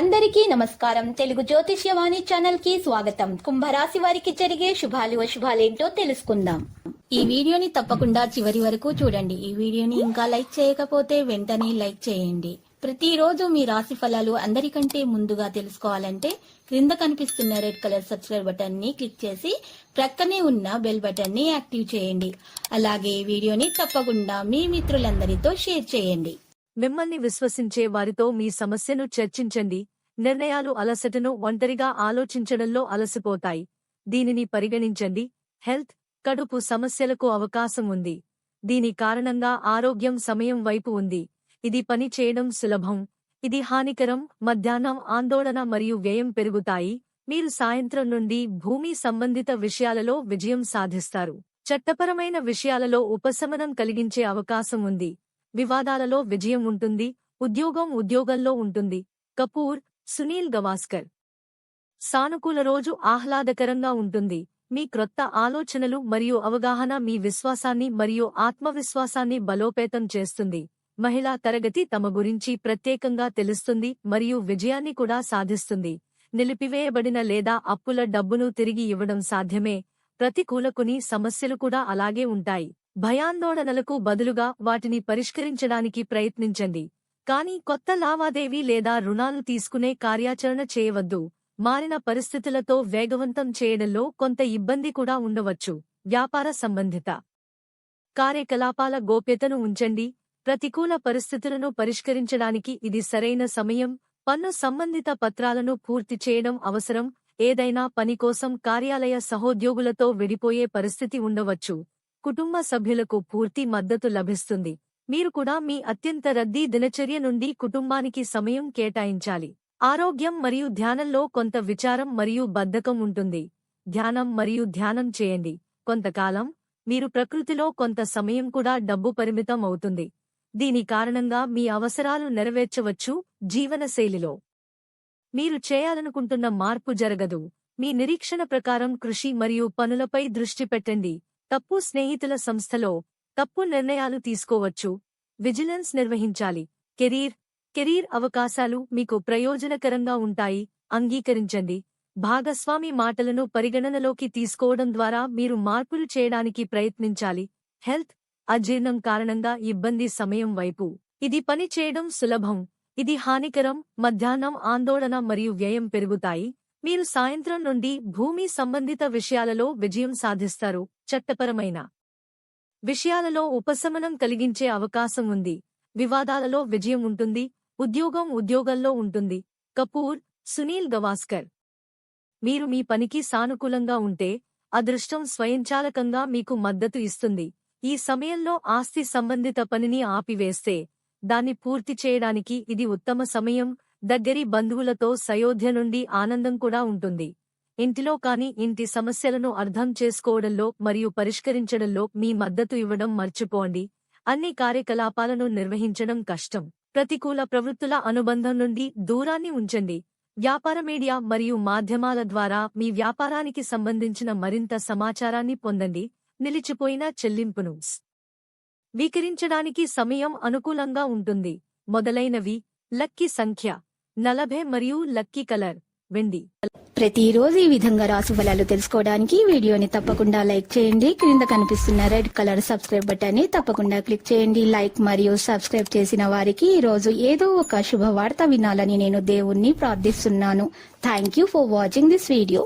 అందరికీ నమస్కారం. తెలుగు జ్యోతిష్యవాణి ఛానల్ కి స్వాగతం. కుంభరాశి వారికి జరిగే శుభాలు అశుభాలేంటో తెలుసుకుందాం. ఈ వీడియోని తప్పకుండా చివరి వరకు చూడండి. ఈ వీడియోని ఇంకా లైక్ చేయకపోతే వెంటనే లైక్ చేయండి. ప్రతిరోజు మీ రాశి ఫలాలు అందరికంటే ముందుగా తెలుసుకోవాలంటే క్రింద కనిపిస్తున్న రెడ్ కలర్ సబ్స్క్రైబ్ బటన్ ని క్లిక్ చేసి ప్రక్కనే ఉన్న బెల్ బటన్ ని యాక్టివ్ చేయండి. అలాగే ఈ వీడియోని తప్పకుండా మీ మిత్రులందరితో షేర్ చేయండి. మిమ్మల్ని విశ్వసించే వారితో మీ సమస్యను చర్చించండి. నిర్ణయాలు అలసటను ఒంటరిగా ఆలోచించడంలో అలసిపోతాయి. దీనిని పరిగణించండి. హెల్త్, కడుపు సమస్యలకు అవకాశం ఉంది. దీని కారణంగా ఆరోగ్యం సమయం వైపు ఉంది. ఇది పని చేయడం సులభం. ఇది హానికరం. మధ్యాహ్నం ఆందోళన మరియు వ్యయం పెరుగుతాయి. మీరు సాయంత్రం నుండి భూమి సంబంధిత విషయాలలో విజయం సాధిస్తారు. చట్టపరమైన విషయాలలో ఉపశమనం కలిగించే అవకాశం ఉంది. వివాదాలలో విజయం ఉంటుంది. ఉద్యోగంలో ఉంటుంది. కపూర్, సునీల్ గవాస్కర్. సానుకూల రోజు ఆహ్లాదకరంగా ఉంటుంది. మీ క్రొత్త ఆలోచనలు మరియు అవగాహన మీ విశ్వాసాన్ని మరియు ఆత్మవిశ్వాసాన్ని బలోపేతం చేస్తుంది. మహిళా తరగతి తమ గురించి ప్రత్యేకంగా తెలుస్తుంది మరియు విజయాన్ని కూడా సాధిస్తుంది. నిలిపివేయబడిన లేదా అప్పుల డబ్బును తిరిగి ఇవ్వడం సాధ్యమే. ప్రతికూలకుని సమస్యలు కూడా అలాగే ఉంటాయి. భయాందోళనలకు బదులుగా వాటిని పరిష్కరించడానికి ప్రయత్నించండి. కానీ కొత్త లావాదేవీ లేదా రుణాలు తీసుకునే కార్యాచరణ చేయవద్దు. మారిన పరిస్థితులతో వేగవంతం చేయడంలో కొంత ఇబ్బంది కూడా ఉండవచ్చు. వ్యాపార సంబంధిత కార్యకలాపాల గోప్యతను ఉంచండి. ప్రతికూల పరిస్థితులను పరిష్కరించడానికి ఇది సరైన సమయం. పన్ను సంబంధిత పత్రాలను పూర్తి చేయడం అవసరం. ఏదైనా పని కోసం కార్యాలయ సహోద్యోగులతో విడిపోయే పరిస్థితి ఉండవచ్చు. కుటుంబ సభ్యులకు పూర్తి మద్దతు లభిస్తుంది. మీరు కూడా మీ అత్యంత రద్దీ దినచర్య నుండి కుటుంబానికి సమయం కేటాయించాలి. ఆరోగ్యం మరియు ధ్యానంలో కొంత విచారం మరియు బద్ధకం ఉంటుంది. ధ్యానం చేయండి. కొంతకాలం మీరు ప్రకృతిలో కొంత సమయం కూడా డబ్బు పరిమితం అవుతుంది. దీని కారణంగా మీ అవసరాలు నెరవేర్చవచ్చు. జీవనశైలిలో మీరు చేయాలనుకుంటున్న మార్పు జరగదు. మీ నిరీక్షణ ప్రకారం కృషి మరియు పనులపై దృష్టి పెట్టండి. తప్పు స్నేహితుల సంస్థలో తప్పు నిర్ణయాలు తీసుకోవచ్చు. విజిలెన్స్ నిర్వహించాలి. కెరీర్ అవకాశాలు మీకు ప్రయోజనకరంగా ఉంటాయి. అంగీకరించండి. భాగస్వామి మాటలను పరిగణనలోకి తీసుకోవడం ద్వారా మీరు మార్పులు చేయడానికి ప్రయత్నించాలి. హెల్త్, అజీర్ణం కారణంగా ఇబ్బంది సమయం వైపు. ఇది పని చేయడం సులభం. ఇది హానికరం. మధ్యాహ్నం ఆందోళన మరియు వ్యయం పెరుగుతాయి. మీరు సాయంత్రం నుండి భూమి సంబంధిత విషయాలలో విజయం సాధిస్తారు. చట్టపరమైన విషయాలలో ఉపశమనం కలిగించే అవకాశం ఉంది. వివాదాలలో విజయం ఉంటుంది. ఉద్యోగంలో ఉంటుంది. కపూర్, సునీల్ గవాస్కర్. మీరు మీ పనికి సానుకూలంగా ఉంటే అదృష్టం స్వయంచాలకంగా మీకు మద్దతు ఇస్తుంది. ఈ సమయంలో ఆస్తి సంబంధిత పనిని ఆపివేస్తే దాన్ని పూర్తి చేయడానికి ఇది ఉత్తమ సమయం. దగ్గరి బంధువులతో సయోధ్య నుండి ఆనందం కూడా ఉంటుంది. ఇంటిలో కాని ఇంటి సమస్యలను అర్థం చేసుకోవడంలో మరియు పరిష్కరించడంలో మీ మద్దతు ఇవ్వడం మర్చిపోండి. అన్ని కార్యకలాపాలను నిర్వహించడం కష్టం. ప్రతికూల ప్రవృత్తుల అనుబంధం నుండి దూరాన్ని ఉంచండి. వ్యాపార మీడియా మరియు మాధ్యమాల ద్వారా మీ వ్యాపారానికి సంబంధించిన మరింత సమాచారాన్ని పొందండి. నిలిచిపోయిన చెల్లింపును స్వీకరించడానికి సమయం అనుకూలంగా ఉంటుంది. మొదలైనవి. లక్కీ సంఖ్య 40 మరియు లక్కీ కలర్ వెండి. ప్రతిరోజు ఈ విధంగా రాశి ఫలాలు తెలుసుకోవడానికి వీడియోని తప్పకుండా లైక్ చేయండి. క్రింద కనిపిస్తున్న రెడ్ కలర్ సబ్స్క్రైబ్ బటన్ ని తప్పకుండా క్లిక్ చేయండి. లైక్ మరియు సబ్స్క్రైబ్ చేసిన వారికి ఈ రోజు ఏదో ఒక శుభవార్త వినాలని నేను దేవుణ్ణి ప్రార్థిస్తున్నాను. Thank you for watching this video.